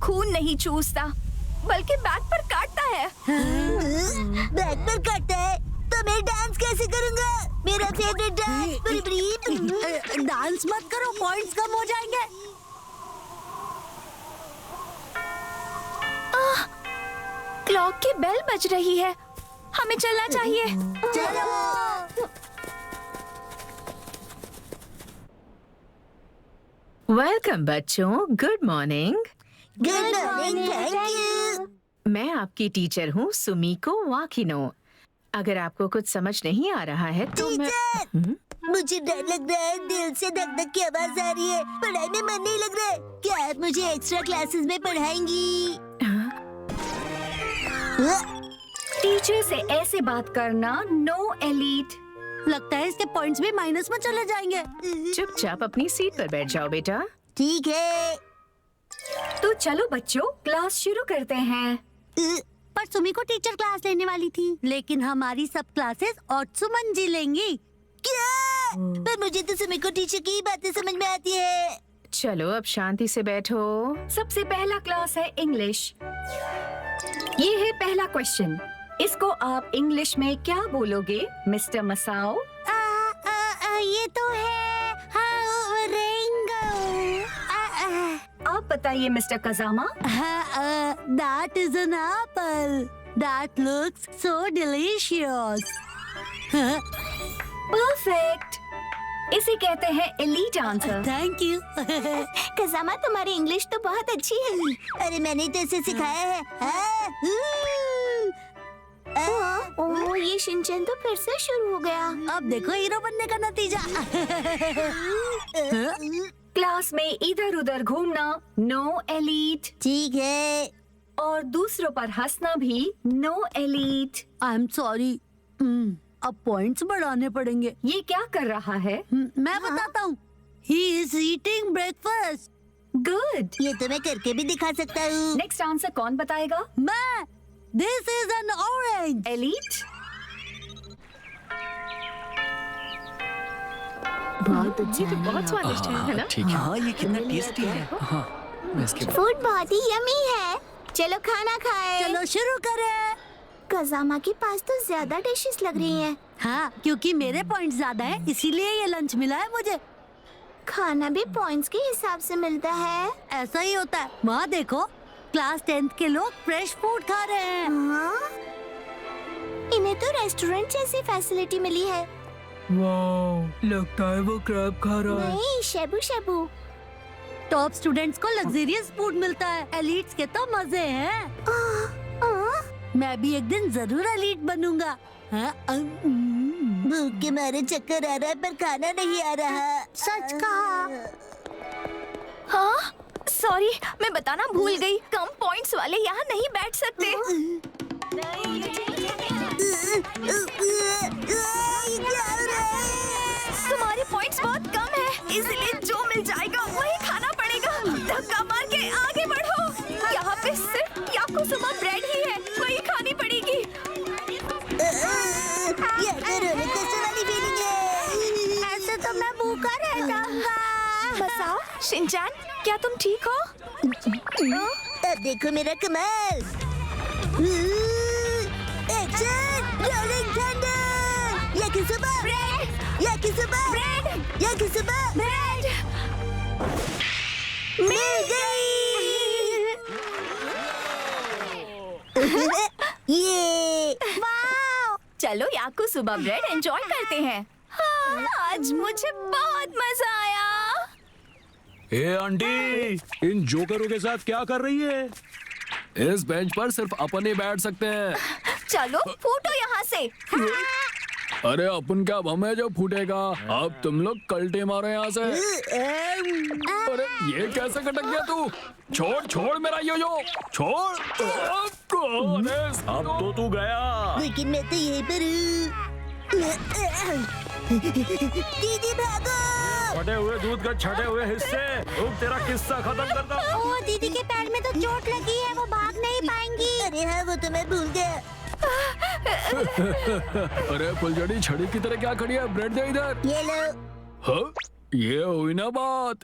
खून नहीं चूसता, बल्कि बैक पर काटता है। बैक पर काटता है तो मैं डांस कैसे करूँगा? मेरा फेवरेट डांस। डांस मत करो, पॉइंट्स कम हो जाएंगे। क्लॉक की बेल बज रही है, हमें चलना चाहिए। चलो। वेलकम बच्चों, good morning. Good morning, thank you. मैं आपकी टीचर हूँ सुमिको वाकिनो। अगर आपको कुछ समझ नहीं आ रहा है तो टीचर, मुझे डर लग रहा है, दिल से धक धक की आवाज आ रही है, पढ़ाई में मन नहीं लग रहा है। क्या आप मुझे एक्स्ट्रा क्लासेस में पढ़ाएंगी? टीचर से ऐसे बात करना नो एलीट। लगता है इसके पॉइंट्स भी माइनस में चले जाएंगे। चुपचाप अपनी सीट पर बैठ जाओ बेटा। ठीक है। तो चलो बच्चों, क्लास शुरू करते हैं। पर सुमी को टीचर क्लास लेने वाली थी, लेकिन हमारी सब क्लासेस और सुमन जी लेंगी। क्या? पर मुझे तो सुमी को टीचर की बातें समझ में आती है। चलो अब शांति से बैठो। सबसे पहला क्लास है इंग्लिश। ये है पहला क्वेश्चन। इसको आप इंग्लिश में क्या बोलोगे मिस्टर मसाओ? ये तो है रेनबो। आप बताइए mister कजामा। That is an apple. That looks so delicious. Perfect. इसे कहते हैं एलीट आंसर। Thank you. कजामा, तुम्हारी इंग्लिश तो बहुत अच्छी है। अरे मैंने तो इसे सिखाया है। ओह, ये शिनचैन तो फिर से शुरू हो गया। अब देखो हीरो बनने का नतीजा। क्लास में इधर उधर घूमना नो एलीट, ठीक है। और दूसरों पर हंसना भी नो एलीट। I'm sorry. अब पॉइंट्स बढ़ाने पड़ेंगे। ये क्या कर रहा है? मैं बताता हूँ। He is eating breakfast. Good. ये तो मैं करके भी दिखा सकता हूँ। नेक्स्ट आंसर कौन बताएगा? मैं। This is an orange. Elite. बहुत ये तो बहुत स्वादिष्ट है ना? ठीक है। हाँ, ये कितना टेस्टी है। हाँ, मैं इसके बाद फूड बहुत ही यमी है। चलो खाना खाए। चलो शुरू करें। कजामा के पास तो ज्यादा डिशेस लग रही हैं। हाँ, क्योंकि मेरे पॉइंट्स ज्यादा है, इसीलिए ये लंच मिला है मुझे। खाना भी पॉइंट्स के हिसाब से मिलता है। ऐसा ही होता है। वहाँ देखो, क्लास 10th के लोग फ्रेश फूड खा रहे हैं। हाँ? इन्हें तो रेस्टोरेंट जैसी फैसिलिटी मिली है। वाह, लगता है वो क्रैब खा रहा है। नहीं, शेबू शेबू। टॉप स्टूडेंट्स को लग्जरियस फूड मिलता है, एलीट्स के तो मजे हैं। मैं भी एक दिन जरूर एलीट बनूंगा। भूख के मारे चक्कर आ रहा है, पर खाना नहीं आ रहा। सच कहा। हाँ, सॉरी, मैं बताना भूल गई। कम पॉइंट्स वाले यहाँ नहीं बैठ सकते। तुम्हारे पॉइंट्स बहुत कम है, इसलिए जो मिल जाएगा वही खाना पड़ेगा। धक्का मार के आगे बढ़ो। यहाँ पे सिर्फ याकुसुमा ब्रेड ही है, वही खानी पड़ेगी। ये तो रोलर कोस्टर वाली फीलिंग है। ऐसे तो मैं भूखा रह जाऊंगा। मसाओ, शिनचैन, क्या तुम ठीक हो? अब देखो मेरा कमाल। Action, rolling thunder. Yakusuma bread, Yakusuma bread, Yakusuma bread मिल गई। ये चलो याकुसुमा ब्रेड एंजॉय करते हैं। हाँ, आज मुझे बहुत मजा आया। ए आंटी, इन जोकरों के साथ क्या कर रही है? इस बेंच पर सिर्फ अपन ही बैठ सकते हैं। चलो फूटो यहाँ से। अरे अपन क्या बम है जो फूटेगा? अब तुम लोग कल्टे मारो यहाँ से। अरे ये कैसे कटक गया तू? छोड़ छोड़ मेरा यो छोड़। अब तो तू गया। लेकिन मैं तो यहीं पर हूँ। दीदी भागो। फटे हुए दूध का छटे हुए हिस्से, रुक तेरा किस्सा खत्म करता हूँ। ओ, दीदी के पैर में तो चोट लगी है, वो भाग नहीं पाएंगी। अरे हाँ, वो तो मैं भूल गया। अरे फुलझड़ी छड़ी की तरह क्या खड़ी है? ब्रेड दे इधर। ये लो। हाँ, ये हुई ना बात।